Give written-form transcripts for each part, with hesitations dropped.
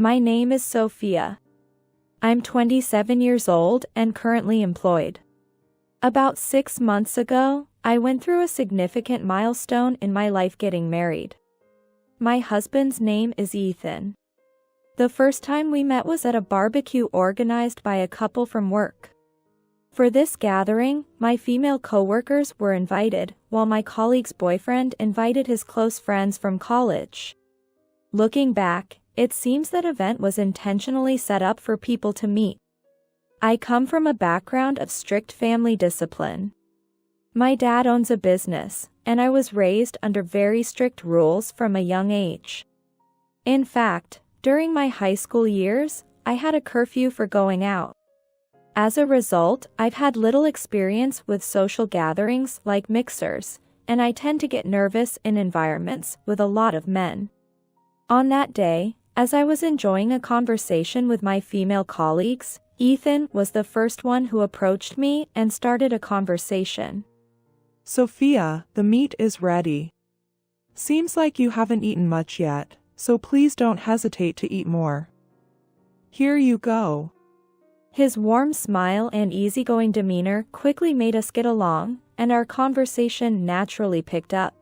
My name is Sophia. I'm 27 years old and currently employed. About 6 months ago, I went through a significant milestone in my life, getting married. My husband's name is Ethan. The first time we met was at a barbecue organized by a couple from work. For this gathering, my female coworkers were invited, while my colleague's boyfriend invited his close friends from college. Looking back, it seems that event was intentionally set up for people to meet. I come from a background of strict family discipline. My dad owns a business, and I was raised under very strict rules from a young age. In fact, during my high school years, I had a curfew for going out. As a result, I've had little experience with social gatherings like mixers, and I tend to get nervous in environments with a lot of men. On that day, as I was enjoying a conversation with my female colleagues, Ethan was the first one who approached me and started a conversation. Sophia, the meat is ready. Seems like you haven't eaten much yet, so please don't hesitate to eat more. Here you go. His warm smile and easygoing demeanor quickly made us get along, and our conversation naturally picked up.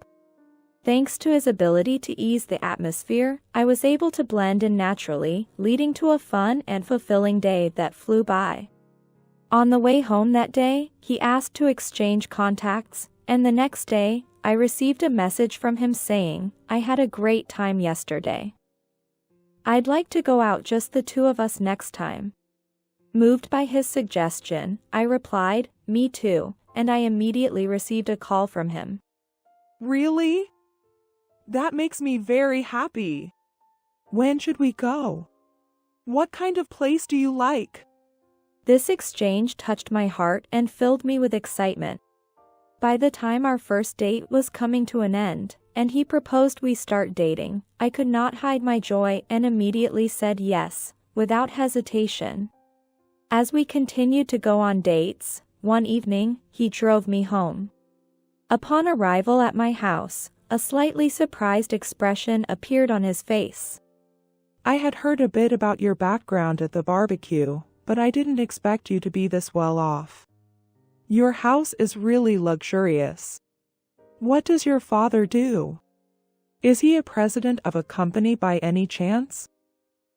Thanks to his ability to ease the atmosphere, I was able to blend in naturally, leading to a fun and fulfilling day that flew by. On the way home that day, he asked to exchange contacts, and the next day, I received a message from him saying, "I had a great time yesterday. I'd like to go out, just the two of us next time." Moved by his suggestion, I replied, "Me too," and I immediately received a call from him. Really? That makes me very happy. When should we go? What kind of place do you like? This exchange touched my heart and filled me with excitement. By the time our first date was coming to an end, and he proposed we start dating, I could not hide my joy and immediately said yes, without hesitation. As we continued to go on dates, one evening, he drove me home. Upon arrival at my house, a slightly surprised expression appeared on his face. I had heard a bit about your background at the barbecue, but I didn't expect you to be this well off. Your house is really luxurious. What does your father do? Is he a president of a company by any chance?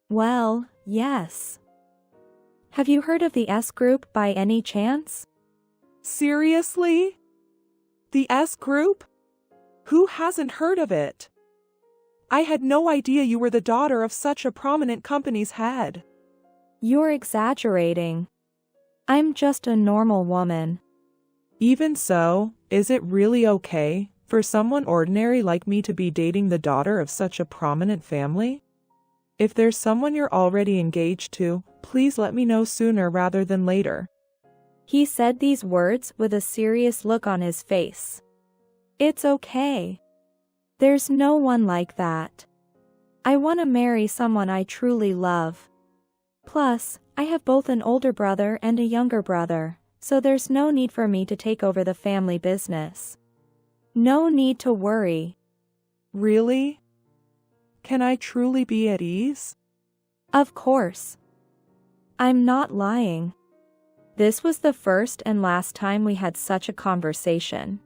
Well, yes. Have you heard of the S Group by any chance? Seriously? The S Group? Who hasn't heard of it? I had no idea you were the daughter of such a prominent company's head. You're exaggerating. I'm just a normal woman. Even so, is it really okay for someone ordinary like me to be dating the daughter of such a prominent family? If there's someone you're already engaged to, please let me know sooner rather than later. He said these words with a serious look on his face. It's okay. There's no one like that. I want to marry someone I truly love. Plus, I have both an older brother and a younger brother, so there's no need for me to take over the family business. No need to worry. Really? Can I truly be at ease? Of course. I'm not lying. This was the first and last time we had such a conversation.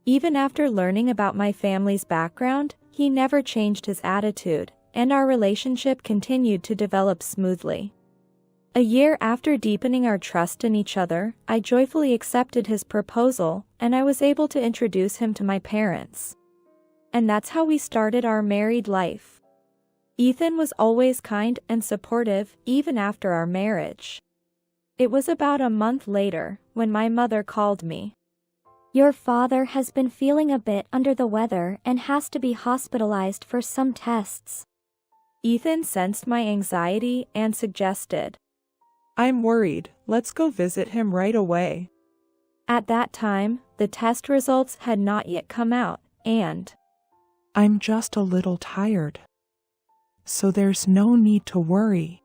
Even after learning about my family's background, he never changed his attitude, and our relationship continued to develop smoothly. A year after deepening our trust in each other, I joyfully accepted his proposal, and I was able to introduce him to my parents. And that's how we started our married life. Ethan was always kind and supportive, even after our marriage. It was about a month later, when my mother called me. Your father has been feeling a bit under the weather and has to be hospitalized for some tests. Ethan sensed my anxiety and suggested, I'm worried, let's go visit him right away. At that time, the test results had not yet come out, and I'm just a little tired. So there's no need to worry.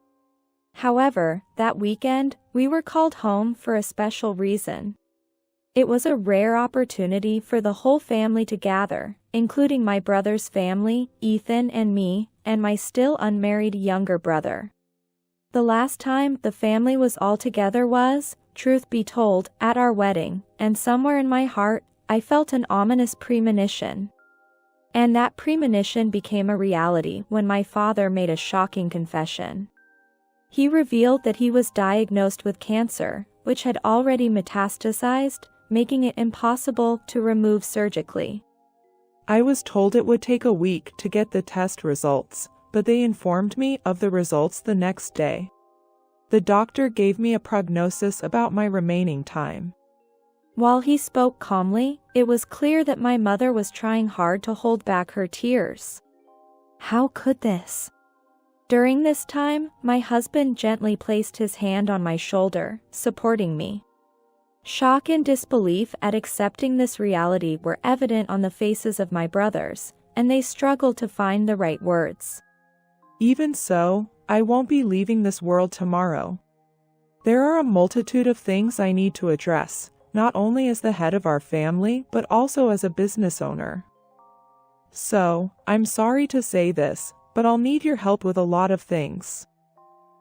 However, that weekend, we were called home for a special reason. It was a rare opportunity for the whole family to gather, including my brother's family, Ethan and me, and my still unmarried younger brother. The last time the family was all together was, truth be told, at our wedding, and somewhere in my heart, I felt an ominous premonition. And that premonition became a reality when my father made a shocking confession. He revealed that he was diagnosed with cancer, which had already metastasized, making it impossible to remove surgically. I was told it would take a week to get the test results, but they informed me of the results the next day. The doctor gave me a prognosis about my remaining time. While he spoke calmly, it was clear that my mother was trying hard to hold back her tears. How could this? During this time, my husband gently placed his hand on my shoulder, supporting me. Shock and disbelief at accepting this reality were evident on the faces of my brothers, and they struggled to find the right words. Even so, I won't be leaving this world tomorrow. There are a multitude of things I need to address, not only as the head of our family, but also as a business owner. So, I'm sorry to say this, but I'll need your help with a lot of things.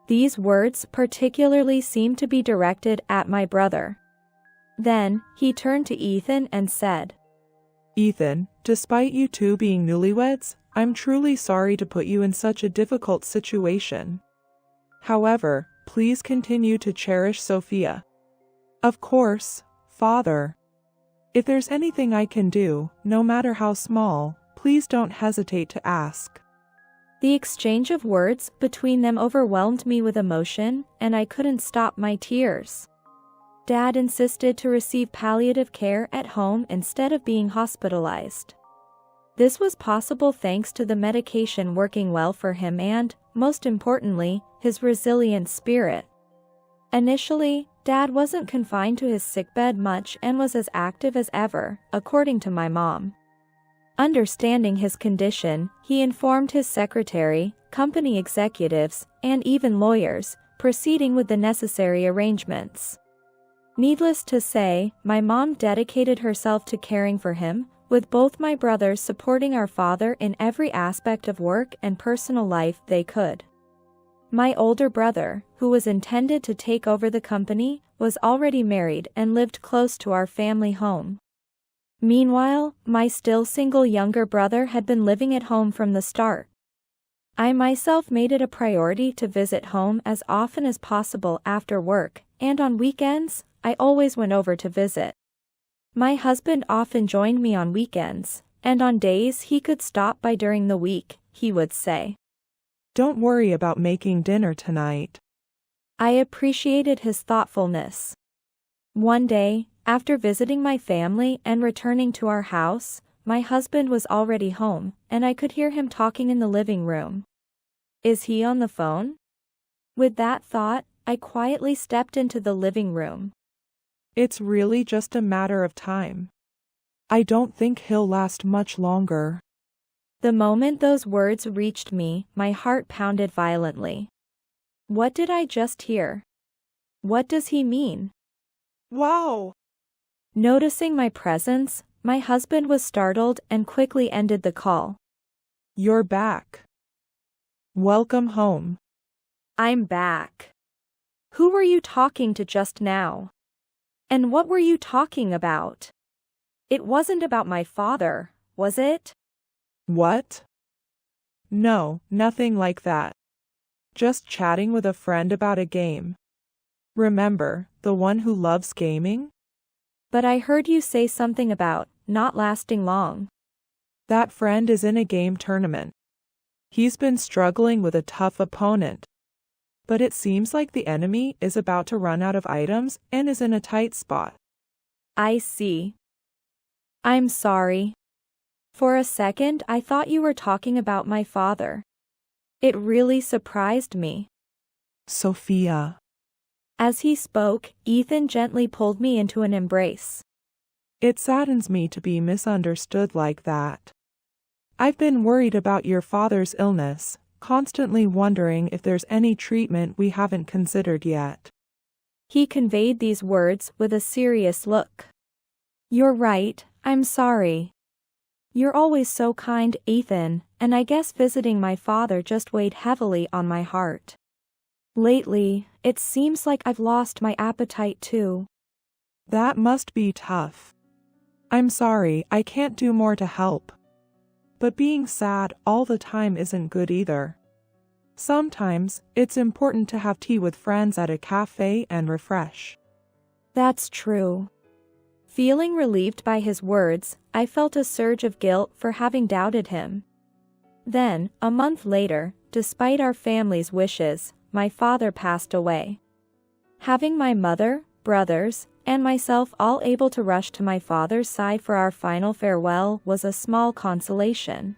These words particularly seemed to be directed at my brother. Then, he turned to Ethan and said, Ethan, despite you two being newlyweds, I'm truly sorry to put you in such a difficult situation. However, please continue to cherish Sophia. Of course, Father. If there's anything I can do, no matter how small, please don't hesitate to ask. The exchange of words between them overwhelmed me with emotion, and I couldn't stop my tears. Dad insisted to receive palliative care at home instead of being hospitalized. This was possible thanks to the medication working well for him and, most importantly, his resilient spirit. Initially, Dad wasn't confined to his sickbed much and was as active as ever, according to my mom. Understanding his condition, he informed his secretary, company executives, and even lawyers, proceeding with the necessary arrangements. Needless to say, my mom dedicated herself to caring for him, with both my brothers supporting our father in every aspect of work and personal life they could. My older brother, who was intended to take over the company, was already married and lived close to our family home. Meanwhile, my still single younger brother had been living at home from the start. I myself made it a priority to visit home as often as possible after work, and on weekends, I always went over to visit. My husband often joined me on weekends, and on days he could stop by during the week, he would say, Don't worry about making dinner tonight. I appreciated his thoughtfulness. One day, after visiting my family and returning to our house, my husband was already home, and I could hear him talking in the living room. Is he on the phone? With that thought, I quietly stepped into the living room. It's really just a matter of time. I don't think he'll last much longer. The moment those words reached me, my heart pounded violently. What did I just hear? What does he mean? Wow! Noticing my presence, my husband was startled and quickly ended the call. You're back. Welcome home. I'm back. Who were you talking to just now? And what were you talking about? It wasn't about my father, was it? What? No, nothing like that. Just chatting with a friend about a game. Remember, the one who loves gaming? But I heard you say something about not lasting long. That friend is in a game tournament. He's been struggling with a tough opponent. But it seems like the enemy is about to run out of items and is in a tight spot. I see. I'm sorry. For a second I thought you were talking about my father. It really surprised me. Sophia. As he spoke, Ethan gently pulled me into an embrace. It saddens me to be misunderstood like that. I've been worried about your father's illness, constantly wondering if there's any treatment we haven't considered yet. He conveyed these words with a serious look. You're right, I'm sorry. You're always so kind, Ethan, and I guess visiting my father just weighed heavily on my heart. Lately, it seems like I've lost my appetite too. That must be tough. I'm sorry, I can't do more to help. But being sad all the time isn't good either. Sometimes, it's important to have tea with friends at a cafe and refresh. That's true. Feeling relieved by his words, I felt a surge of guilt for having doubted him. Then, a month later, despite our family's wishes, my father passed away. Having my mother, brothers, and myself all able to rush to my father's side for our final farewell was a small consolation.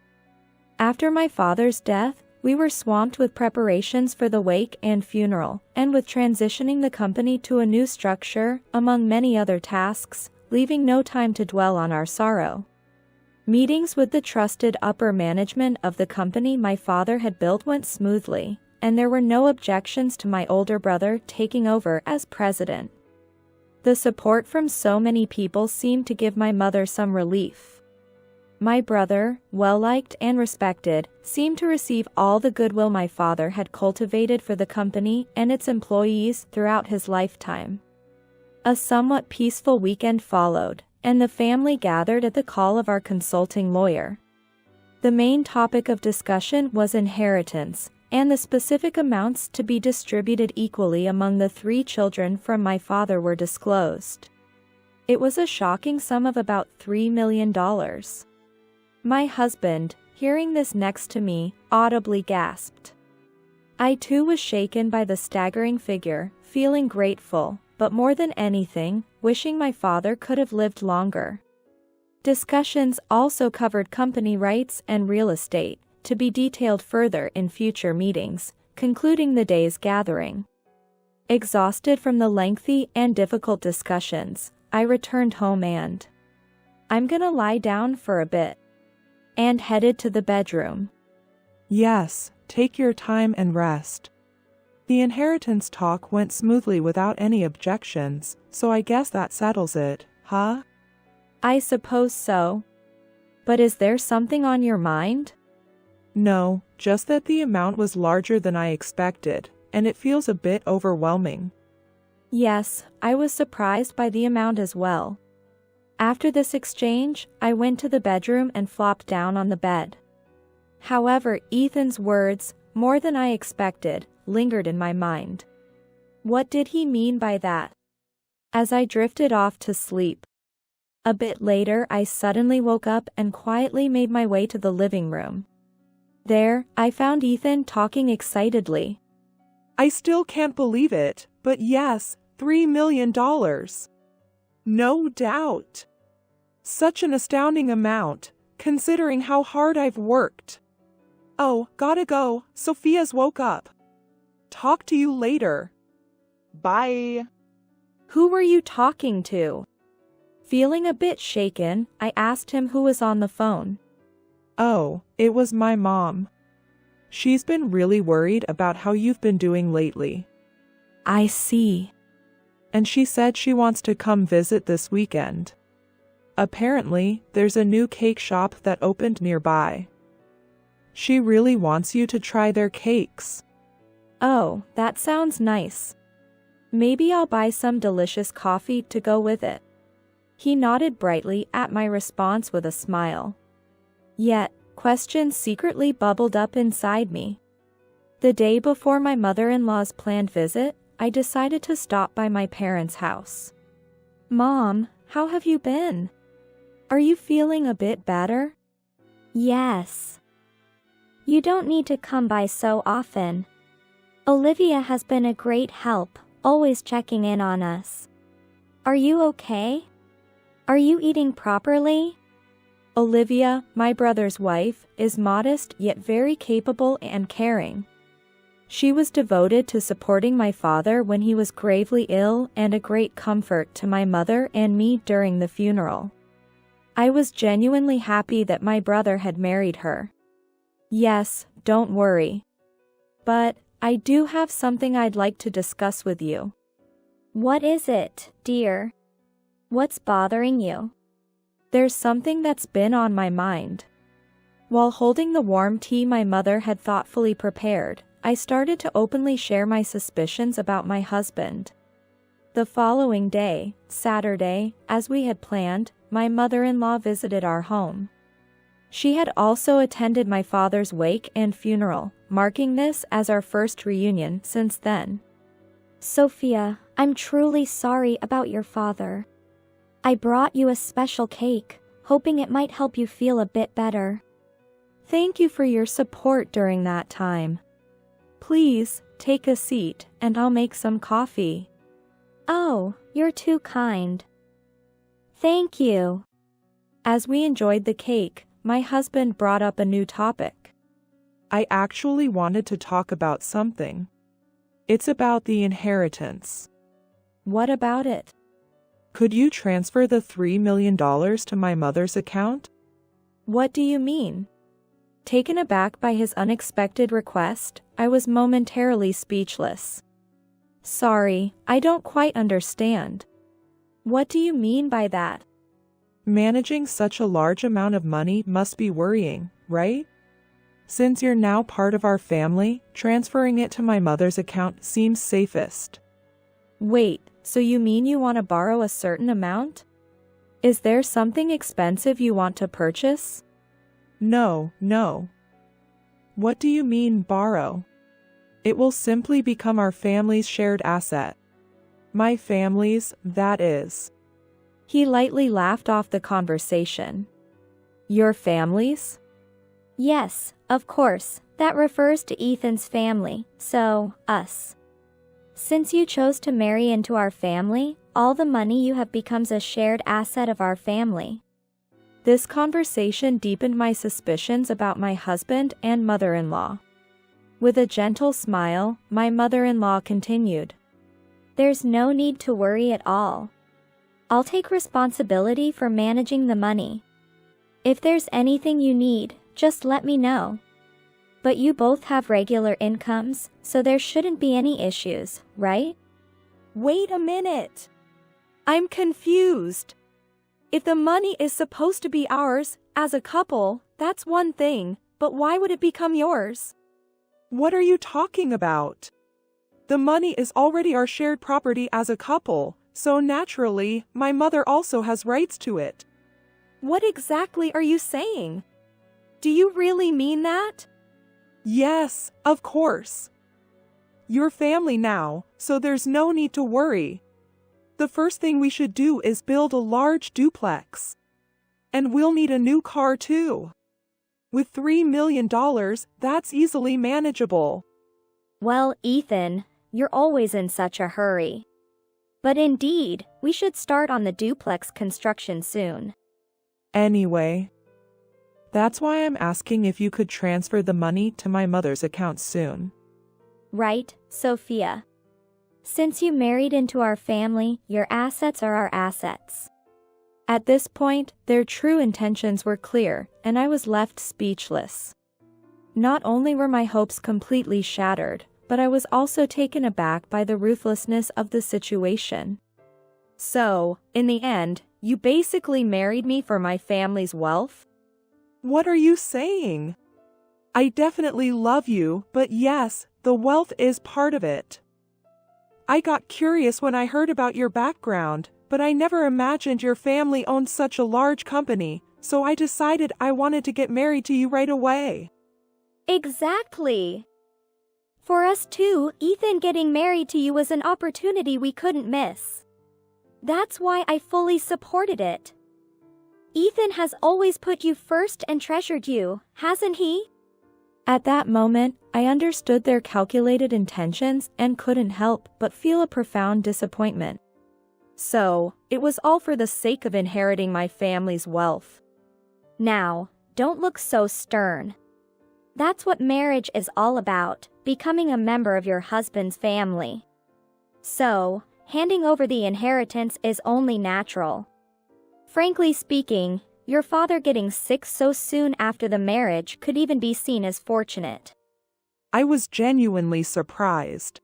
After my father's death, we were swamped with preparations for the wake and funeral, and with transitioning the company to a new structure, among many other tasks, leaving no time to dwell on our sorrow. Meetings with the trusted upper management of the company my father had built went smoothly, and there were no objections to my older brother taking over as president. The support from so many people seemed to give my mother some relief. My brother, well-liked and respected, seemed to receive all the goodwill my father had cultivated for the company and its employees throughout his lifetime. A somewhat peaceful weekend followed, and the family gathered at the call of our consulting lawyer. The main topic of discussion was inheritance, and the specific amounts to be distributed equally among the 3 children from my father were disclosed. It was a shocking sum of about $3 million. My husband, hearing this next to me, audibly gasped. I too was shaken by the staggering figure, feeling grateful, but more than anything, wishing my father could have lived longer. Discussions also covered company rights and real estate, to be detailed further in future meetings, concluding the day's gathering. Exhausted from the lengthy and difficult discussions, I returned home and I'm gonna lie down for a bit. And headed to the bedroom. Yes, take your time and rest. The inheritance talk went smoothly without any objections, so I guess that settles it, huh? I suppose so. But is there something on your mind? No, just that the amount was larger than I expected, and it feels a bit overwhelming. Yes, I was surprised by the amount as well. After this exchange, I went to the bedroom and flopped down on the bed. However, Ethan's words, more than I expected, lingered in my mind. What did he mean by that? As I drifted off to sleep. A bit later, I suddenly woke up and quietly made my way to the living room. There, I found Ethan talking excitedly. I still can't believe it, but yes, $3 million. No doubt. Such an astounding amount, considering how hard I've worked. Oh, gotta go, Sophia's woke up. Talk to you later. Bye. Who were you talking to? Feeling a bit shaken, I asked him who was on the phone. Oh, it was my mom. She's been really worried about how you've been doing lately. I see. And she said she wants to come visit this weekend. Apparently, there's a new cake shop that opened nearby. She really wants you to try their cakes. Oh, that sounds nice. Maybe I'll buy some delicious coffee to go with it. He nodded brightly at my response with a smile. Yet, questions secretly bubbled up inside me. The day before my mother-in-law's planned visit, I decided to stop by my parents' house. Mom, how have you been? Are you feeling a bit better? Yes. You don't need to come by so often. Olivia has been a great help, always checking in on us. Are you okay? Are you eating properly? Olivia, my brother's wife, is modest yet very capable and caring. She was devoted to supporting my father when he was gravely ill and a great comfort to my mother and me during the funeral. I was genuinely happy that my brother had married her. Yes, don't worry. But I do have something I'd like to discuss with you. What is it, dear? What's bothering you? There's something that's been on my mind. While holding the warm tea my mother had thoughtfully prepared, I started to openly share my suspicions about my husband. The following day, Saturday, as we had planned, my mother-in-law visited our home. She had also attended my father's wake and funeral, marking this as our first reunion since then. Sophia, I'm truly sorry about your father. I brought you a special cake, hoping it might help you feel a bit better. Thank you for your support during that time. Please, take a seat, and I'll make some coffee. Oh, you're too kind. Thank you. As we enjoyed the cake, my husband brought up a new topic. I actually wanted to talk about something. It's about the inheritance. What about it? Could you transfer the $3 million to my mother's account? What do you mean? Taken aback by his unexpected request, I was momentarily speechless. Sorry, I don't quite understand. What do you mean by that? Managing such a large amount of money must be worrying, right? Since you're now part of our family, transferring it to my mother's account seems safest. Wait, so you mean you want to borrow a certain amount? Is there something expensive you want to purchase? No. What do you mean, borrow? It will simply become our family's shared asset. My family's, that is. He lightly laughed off the conversation. Your family's? Yes, of course, that refers to Ethan's family, so, us. Since you chose to marry into our family, all the money you have becomes a shared asset of our family. This conversation deepened my suspicions about my husband and mother-in-law. With a gentle smile, my mother-in-law continued. There's no need to worry at all. I'll take responsibility for managing the money. If there's anything you need, just let me know. But you both have regular incomes, so there shouldn't be any issues, right? Wait a minute. I'm confused. If the money is supposed to be ours, as a couple, that's one thing, but why would it become yours? What are you talking about? The money is already our shared property as a couple, so naturally, my mother also has rights to it. What exactly are you saying? Do you really mean that? Yes, of course. You're family now, so there's no need to worry. The first thing we should do is build a large duplex. And we'll need a new car too. With $3 million, that's easily manageable. Well, Ethan, you're always in such a hurry. But indeed, we should start on the duplex construction soon. Anyway, that's why I'm asking if you could transfer the money to my mother's account soon. Right, Sophia. Since you married into our family, your assets are our assets. At this point, their true intentions were clear, and I was left speechless. Not only were my hopes completely shattered, but I was also taken aback by the ruthlessness of the situation. So, in the end, you basically married me for my family's wealth? What are you saying? I definitely love you, but yes, the wealth is part of it. I got curious when I heard about your background, but I never imagined your family owned such a large company, so I decided I wanted to get married to you right away. Exactly. For us too, Ethan getting married to you was an opportunity we couldn't miss. That's why I fully supported it. Ethan has always put you first and treasured you, hasn't he? At that moment, I understood their calculated intentions and couldn't help but feel a profound disappointment. So, it was all for the sake of inheriting my family's wealth. Now, don't look so stern. That's what marriage is all about, becoming a member of your husband's family. So, handing over the inheritance is only natural. Frankly speaking, your father getting sick so soon after the marriage could even be seen as fortunate. I was genuinely surprised.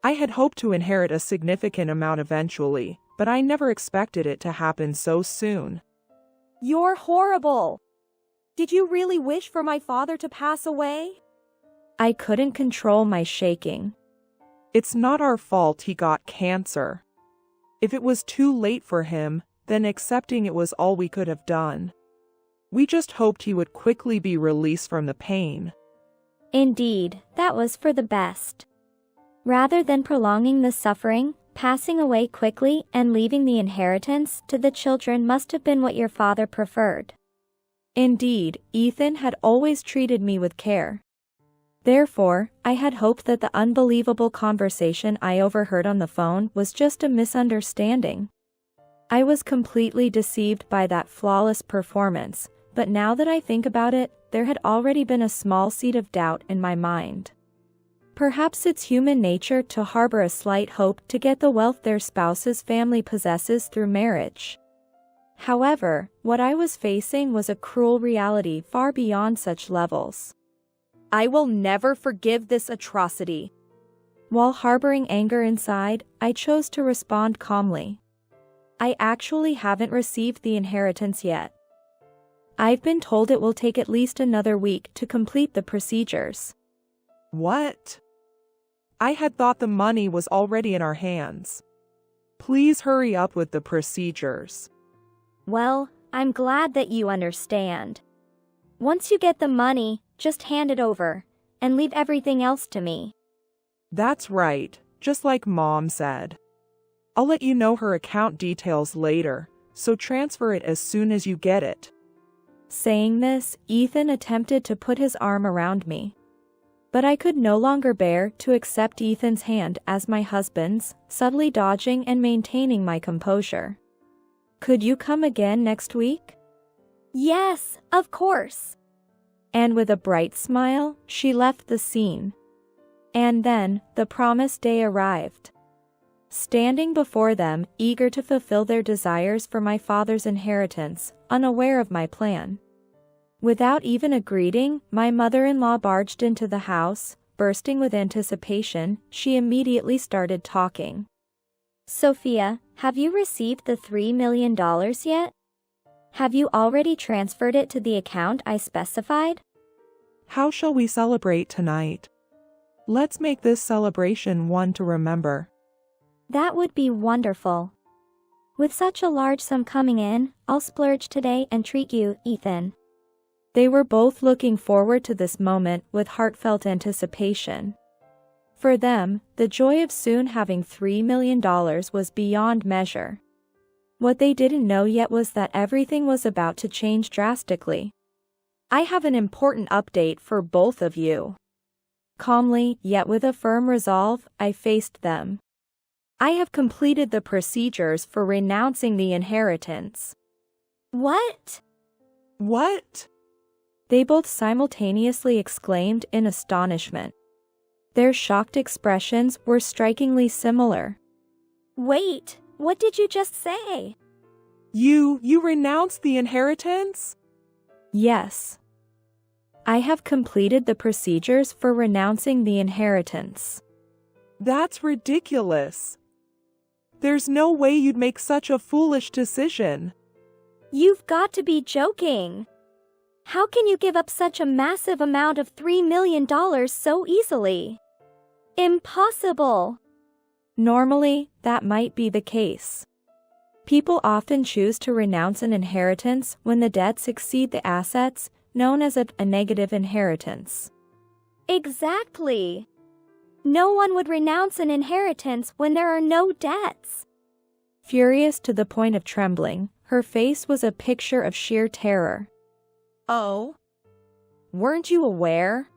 I had hoped to inherit a significant amount eventually, but I never expected it to happen so soon. You're horrible. Did you really wish for my father to pass away? I couldn't control my shaking. It's not our fault he got cancer. If it was too late for him, then accepting it was all we could have done. We just hoped he would quickly be released from the pain. Indeed, that was for the best. Rather than prolonging the suffering, passing away quickly and leaving the inheritance to the children must have been what your father preferred. Indeed, Ethan had always treated me with care. Therefore, I had hoped that the unbelievable conversation I overheard on the phone was just a misunderstanding. I was completely deceived by that flawless performance, but now that I think about it, there had already been a small seed of doubt in my mind. Perhaps it's human nature to harbor a slight hope to get the wealth their spouse's family possesses through marriage. However, what I was facing was a cruel reality far beyond such levels. I will never forgive this atrocity. While harboring anger inside, I chose to respond calmly. I actually haven't received the inheritance yet. I've been told it will take at least another week to complete the procedures. What? I had thought the money was already in our hands. Please hurry up with the procedures. Well, I'm glad that you understand. Once you get the money, just hand it over, and leave everything else to me. That's right, just like Mom said. I'll let you know her account details later, so transfer it as soon as you get it. Saying this, Ethan attempted to put his arm around me. But I could no longer bear to accept Ethan's hand as my husband's, subtly dodging and maintaining my composure. Could you come again next week? Yes, of course. And with a bright smile, she left the scene. And then, the promised day arrived. Standing before them, eager to fulfill their desires for my father's inheritance, unaware of my plan. Without even a greeting, my mother-in-law barged into the house. Bursting with anticipation, she immediately started talking. Sophia, have you received the $3 million yet? Have you already transferred it to the account I specified? How shall we celebrate tonight? Let's make this celebration one to remember. That would be wonderful. With such a large sum coming in, I'll splurge today and treat you, Ethan. They were both looking forward to this moment with heartfelt anticipation. For them, the joy of soon having $3 million was beyond measure. What they didn't know yet was that everything was about to change drastically. I have an important update for both of you. Calmly, yet with a firm resolve, I faced them. I have completed the procedures for renouncing the inheritance. What? What? They both simultaneously exclaimed in astonishment. Their shocked expressions were strikingly similar. Wait, what did you just say? You renounced the inheritance? Yes. I have completed the procedures for renouncing the inheritance. That's ridiculous. There's no way you'd make such a foolish decision. You've got to be joking. How can you give up such a massive amount of $3 million so easily? Impossible. Normally, that might be the case. People often choose to renounce an inheritance when the debts exceed the assets, known as a negative inheritance. Exactly. No one would renounce an inheritance when there are no debts. Furious to the point of trembling, her face was a picture of sheer terror. Oh? Weren't you aware?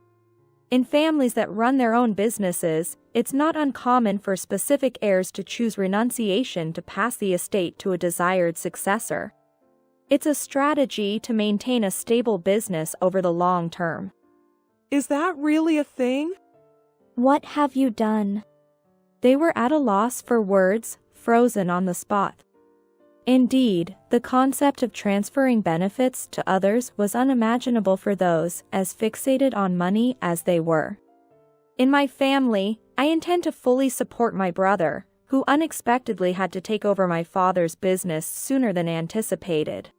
In families that run their own businesses, it's not uncommon for specific heirs to choose renunciation to pass the estate to a desired successor. It's a strategy to maintain a stable business over the long term. Is that really a thing? What have you done? They were at a loss for words, frozen on the spot. Indeed, the concept of transferring benefits to others was unimaginable for those as fixated on money as they were. In my family, I intend to fully support my brother, who unexpectedly had to take over my father's business sooner than anticipated.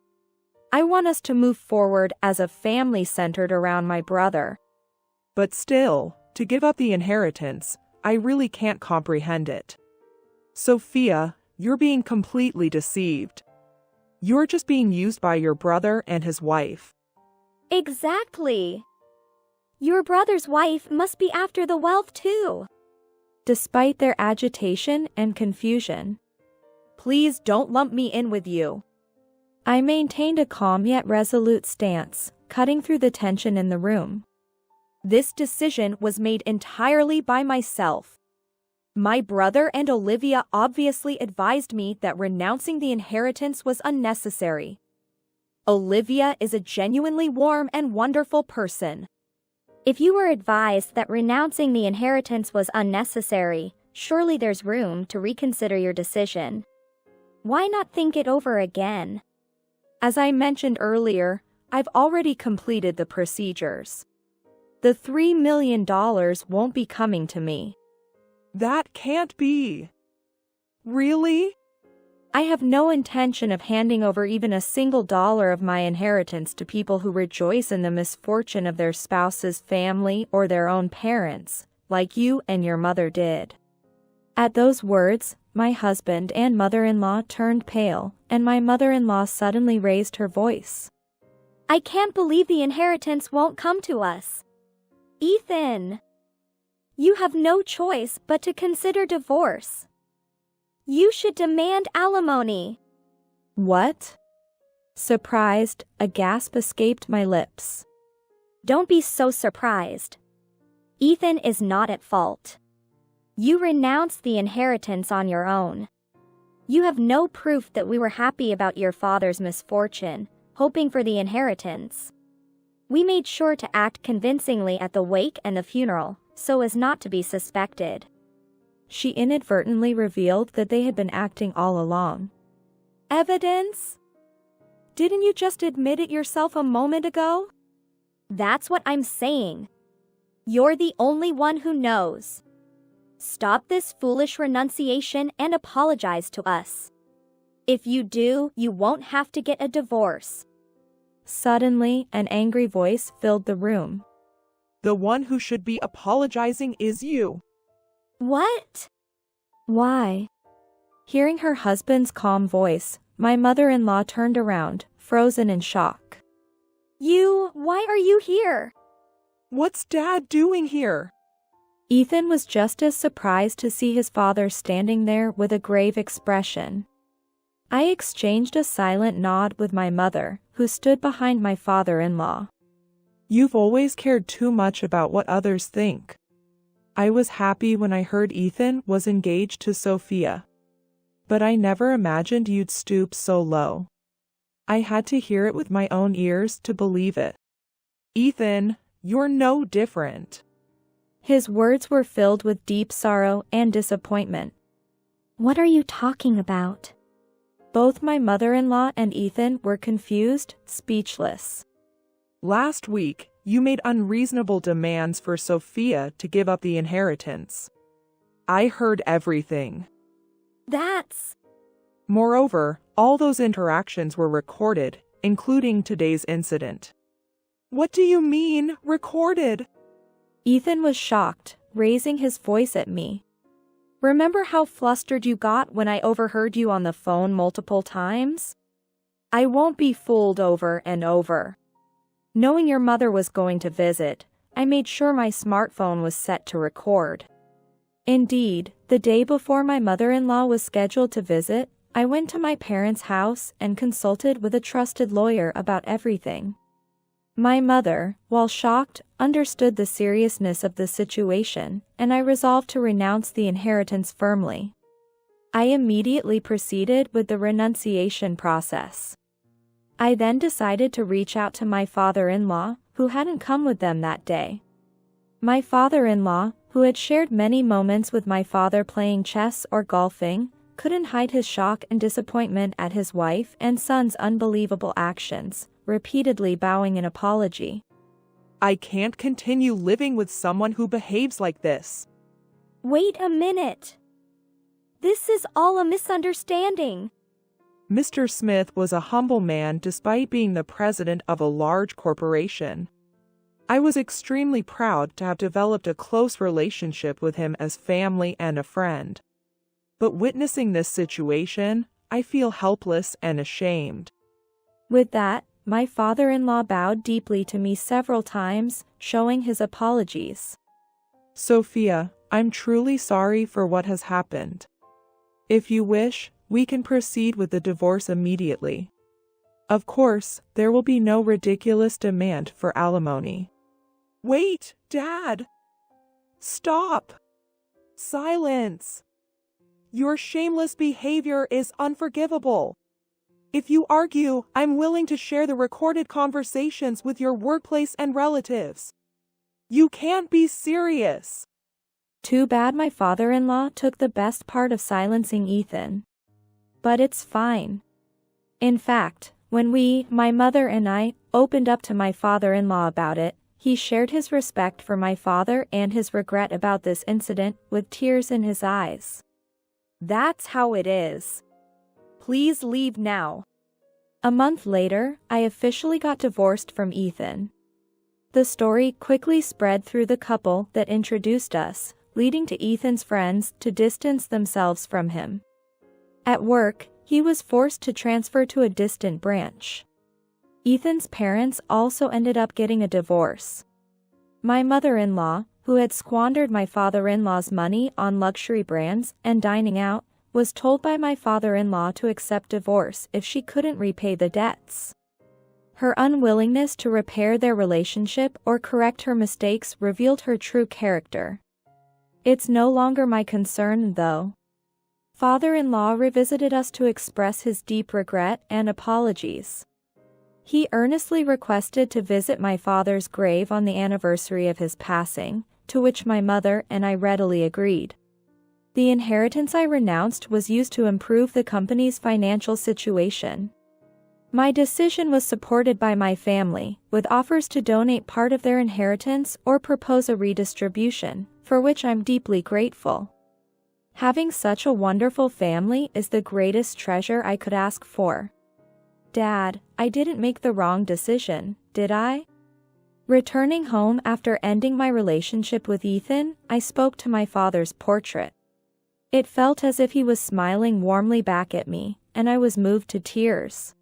I want us to move forward as a family centered around my brother. But still, to give up the inheritance, I really can't comprehend it. Sophia, you're being completely deceived. You're just being used by your brother and his wife. Exactly. Your brother's wife must be after the wealth too. Despite their agitation and confusion. Please don't lump me in with you. I maintained a calm yet resolute stance, cutting through the tension in the room. This decision was made entirely by myself. My brother and Olivia obviously advised me that renouncing the inheritance was unnecessary. Olivia is a genuinely warm and wonderful person. If you were advised that renouncing the inheritance was unnecessary, surely there's room to reconsider your decision. Why not think it over again? As I mentioned earlier, I've already completed the procedures. The $3 million won't be coming to me. That can't be. Really? I have no intention of handing over even a single dollar of my inheritance to people who rejoice in the misfortune of their spouse's family or their own parents, like you and your mother did. At those words, my husband and mother-in-law turned pale, and my mother-in-law suddenly raised her voice. I can't believe the inheritance won't come to us. Ethan, you have no choice but to consider divorce. You should demand alimony. What? Surprised, a gasp escaped my lips. Don't be so surprised. Ethan is not at fault. You renounced the inheritance on your own. You have no proof that we were happy about your father's misfortune, hoping for the inheritance. We made sure to act convincingly at the wake and the funeral, so as not to be suspected. She inadvertently revealed that they had been acting all along. Evidence? Didn't you just admit it yourself a moment ago? That's what I'm saying. You're the only one who knows. Stop this foolish renunciation and apologize to us. If you do, you won't have to get a divorce. Suddenly, an angry voice filled the room. The one who should be apologizing is you. What? Why? Hearing her husband's calm voice, my mother-in-law turned around, frozen in shock. Why are you here? What's Dad doing here? Ethan was just as surprised to see his father standing there with a grave expression. I exchanged a silent nod with my mother, who stood behind my father-in-law. You've always cared too much about what others think. I was happy when I heard Ethan was engaged to Sophia. But I never imagined you'd stoop so low. I had to hear it with my own ears to believe it. Ethan, you're no different. His words were filled with deep sorrow and disappointment. What are you talking about? Both my mother-in-law and Ethan were confused, speechless. Last week, you made unreasonable demands for Sophia to give up the inheritance. I heard everything. Moreover, all those interactions were recorded, including today's incident. What do you mean, recorded? Ethan was shocked, raising his voice at me. Remember how flustered you got when I overheard you on the phone multiple times? I won't be fooled over and over. Knowing your mother was going to visit, I made sure my smartphone was set to record. Indeed, the day before my mother-in-law was scheduled to visit, I went to my parents' house and consulted with a trusted lawyer about everything. My mother, while shocked, understood the seriousness of the situation, and I resolved to renounce the inheritance firmly. I immediately proceeded with the renunciation process. I then decided to reach out to my father-in-law, who hadn't come with them that day. My father-in-law, who had shared many moments with my father playing chess or golfing, couldn't hide his shock and disappointment at his wife and son's unbelievable actions, repeatedly bowing in apology. I can't continue living with someone who behaves like this. Wait a minute. This is all a misunderstanding. Mr. Smith was a humble man despite being the president of a large corporation. I was extremely proud to have developed a close relationship with him as family and a friend. But witnessing this situation, I feel helpless and ashamed. With that, my father-in-law bowed deeply to me several times, showing his apologies. Sophia, I'm truly sorry for what has happened. If you wish, we can proceed with the divorce immediately. Of course, there will be no ridiculous demand for alimony. Wait, Dad! Stop! Silence! Your shameless behavior is unforgivable. If you argue, I'm willing to share the recorded conversations with your workplace and relatives. You can't be serious. Too bad my father-in-law took the best part of silencing Ethan. But it's fine. In fact, when my mother and I, opened up to my father-in-law about it, he shared his respect for my father and his regret about this incident with tears in his eyes. That's how it is. Please leave now. A month later, I officially got divorced from Ethan. The story quickly spread through the couple that introduced us, leading to Ethan's friends to distance themselves from him. At work, he was forced to transfer to a distant branch. Ethan's parents also ended up getting a divorce. My mother-in-law, who had squandered my father-in-law's money on luxury brands and dining out, was told by my father-in-law to accept divorce if she couldn't repay the debts. Her unwillingness to repair their relationship or correct her mistakes revealed her true character. It's no longer my concern, though. Father-in-law revisited us to express his deep regret and apologies. He earnestly requested to visit my father's grave on the anniversary of his passing, to which my mother and I readily agreed. The inheritance I renounced was used to improve the company's financial situation. My decision was supported by my family, with offers to donate part of their inheritance or propose a redistribution, for which I'm deeply grateful. Having such a wonderful family is the greatest treasure I could ask for. Dad, I didn't make the wrong decision, did I? Returning home after ending my relationship with Ethan, I spoke to my father's portrait. It felt as if he was smiling warmly back at me, and I was moved to tears.